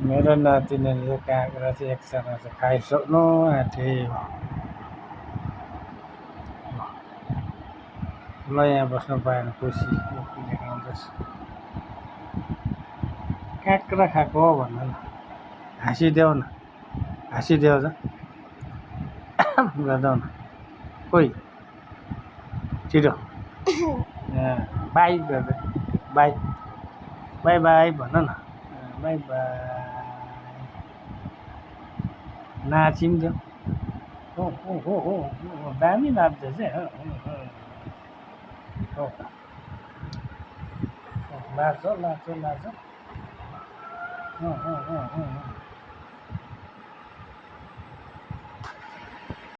मेरो नातिनीले काँक्रा चाहिँ एकजना चाहिँ खाइसक्नु आँटे ल यहाँ बस्नु पाएन खुसी खाउँदैछ काँक्रा खाएको हो भन्नु न हाँसिदेऊ न हाँसिदेऊ त गर्दाउ न कोही छिटो बाई गर्दै बाई बाई बाई भन न बाई बाई नाचिन्थ्यो हो दामी नाच्दैछ हो नाच नाच नाच